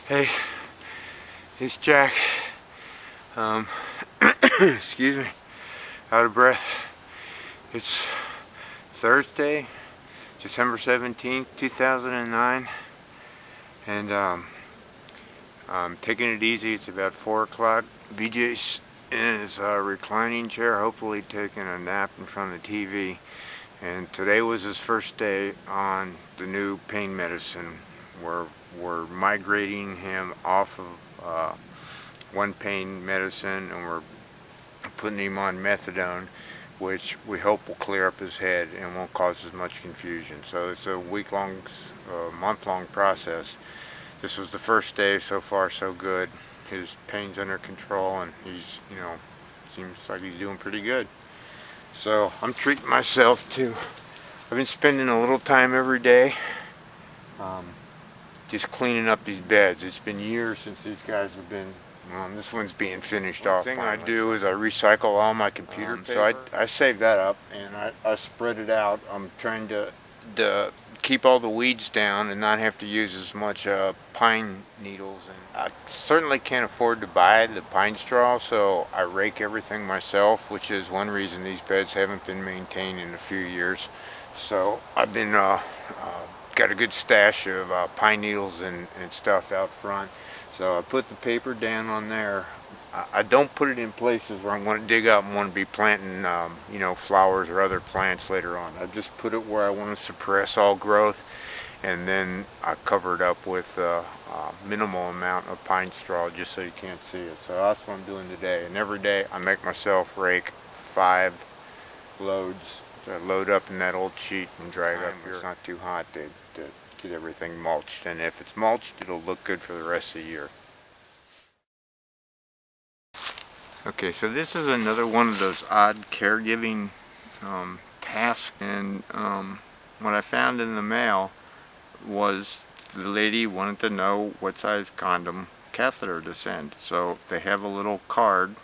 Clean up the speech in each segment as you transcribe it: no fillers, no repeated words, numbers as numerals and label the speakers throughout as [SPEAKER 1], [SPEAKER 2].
[SPEAKER 1] Hey, it's Jack. Excuse me, out of breath. It's Thursday, December 17th, 2009, and I'm taking it easy. It's about 4 o'clock. BJ's in his reclining chair, hopefully taking a nap in front of the TV. And today was his first day on the new pain medicine. We're migrating him off of one pain medicine, and we're putting him on methadone, which we hope will clear up his head and won't cause as much confusion. So it's a week-long, month-long process. This was the first day. So far so good. His pain's under control, and he's, seems like he's doing pretty good. So I'm treating myself too. I've been spending a little time every day just cleaning up these beds. It's been years since these guys have been, this one's being finished off. The thing I do is I recycle all my computer paper. So I save that up and I spread it out. I'm trying to keep all the weeds down and not have to use as much pine needles. And I certainly can't afford to buy the pine straw, so I rake everything myself, which is one reason these beds haven't been maintained in a few years. So I've been got a good stash of pine needles and stuff out front. So I put the paper down on there. I don't put it in places where I'm going to dig up and want to be planting, flowers or other plants later on. I just put it where I want to suppress all growth, and then I cover it up with a minimal amount of pine straw just so you can't see it. So that's what I'm doing today. And every day I make myself rake 5 loads. I load up in that old sheet and drag up here. It's not too hot to get everything mulched, and if it's mulched, it'll look good for the rest of the year. Okay, so this is another one of those odd caregiving tasks, and what I found in the mail was the lady wanted to know what size condom catheter to send. So they have a little card,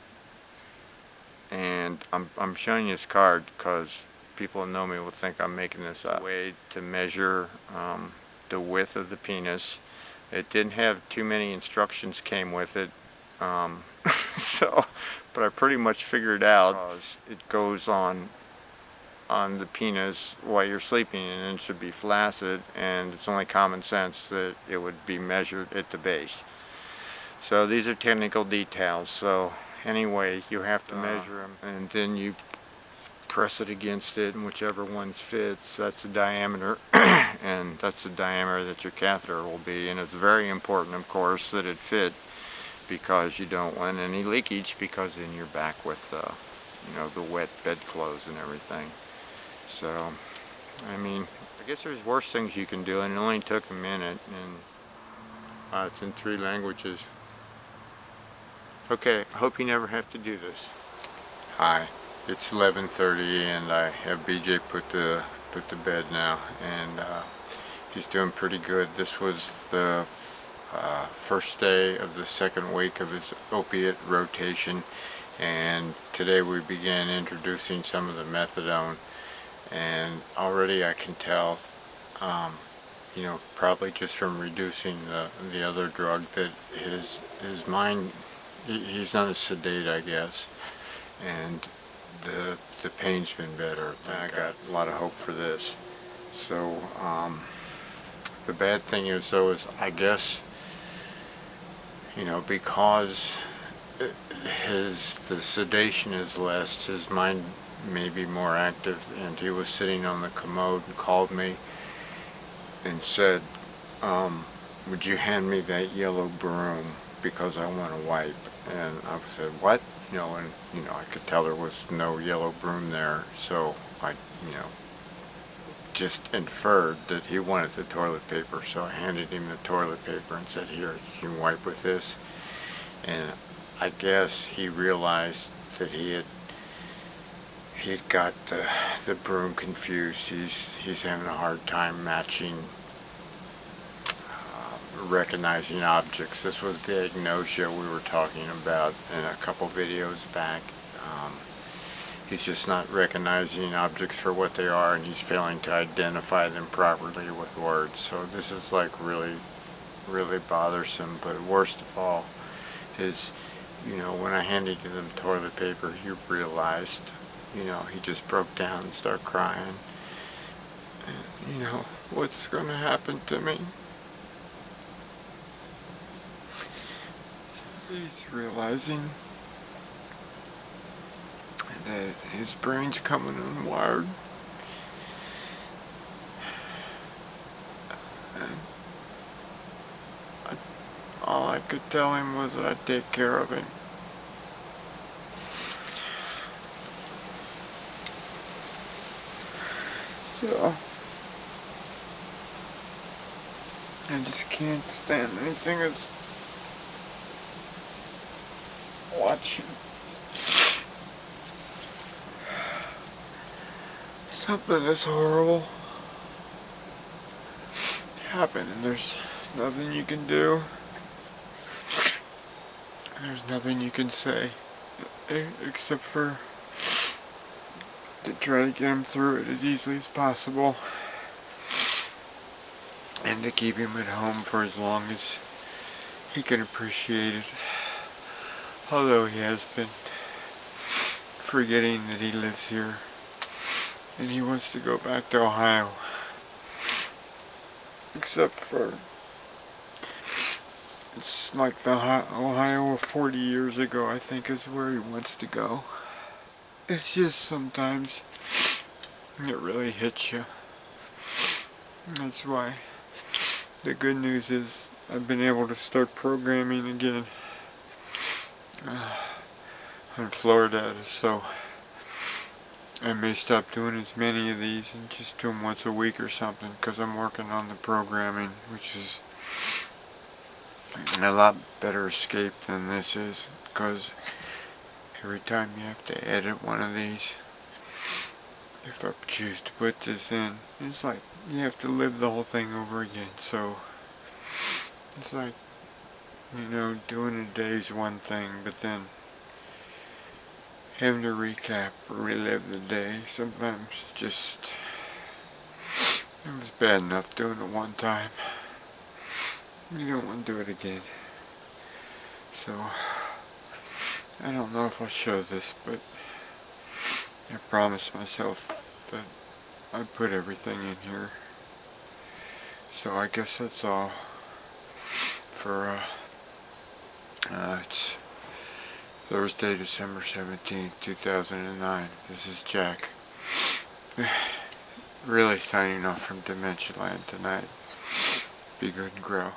[SPEAKER 1] and I'm showing you this card because people who know me will think I'm making this up. A way to measure the width of the penis. It didn't have too many instructions came with it, but I pretty much figured out it goes on the penis while you're sleeping, and it should be flaccid, and it's only common sense that it would be measured at the base. So these are technical details. So anyway, you have to measure them, and then you press it against it, and whichever one fits, that's the diameter, and that's the diameter that your catheter will be. And it's very important, of course, that it fit, because you don't want any leakage, because then you're back with the wet bedclothes and everything. So I mean, I guess there's worse things you can do, and it only took a minute, and it's in 3 languages. Okay, I hope you never have to do this. Hi. It's 11:30, and I have BJ put to bed now, and he's doing pretty good. This was the first day of the second week of his opiate rotation, and today we began introducing some of the methadone, and already I can tell, probably just from reducing the other drug, that his mind, he's not as sedate, I guess, and the pain's been better. I got a lot of hope for this. So the bad thing is, though, is I guess, because the sedation is less, his mind may be more active. And he was sitting on the commode and called me and said, would you hand me that yellow broom, because I want to wipe? And I said, what? I could tell there was no yellow broom there, so I, just inferred that he wanted the toilet paper. So I handed him the toilet paper and said, here, you can wipe with this. And I guess he realized that he had got the broom confused. He's having a hard time recognizing objects. This was the agnosia we were talking about in a couple videos back. He's just not recognizing objects for what they are, and he's failing to identify them properly with words. So this is like really really bothersome. But worst of all is, when I handed him the toilet paper, he realized, he just broke down and started crying. And, what's going to happen to me? So he's realizing that his brain's coming unwired. And all I could tell him was that I'd take care of him. So I just can't stand anything as watching something this horrible happen, and there's nothing you can do. There's nothing you can say except for to try to get him through it as easily as possible, and to keep him at home for as long as he can appreciate it. Although he has been forgetting that he lives here and he wants to go back to Ohio. Except for it's like the Ohio of 40 years ago, I think, is where he wants to go. It's just sometimes it really hits you. That's why the good news is I've been able to start programming again on Florida, so I may stop doing as many of these and just do them once a week or something, because I'm working on the programming, which is a lot better escape than this is, because every time you have to edit one of these, if I choose to put this in, it's like you have to live the whole thing over again. So it's like, doing a day's one thing, but then having to recap or relive the day sometimes just, it was bad enough doing it one time. You don't want to do it again. So I don't know if I'll show this, but I promised myself that I'd put everything in here. So I guess that's all for it's Thursday, December 17th, 2009. This is Jack. Really signing off from Dimension Land tonight. Be good and grow.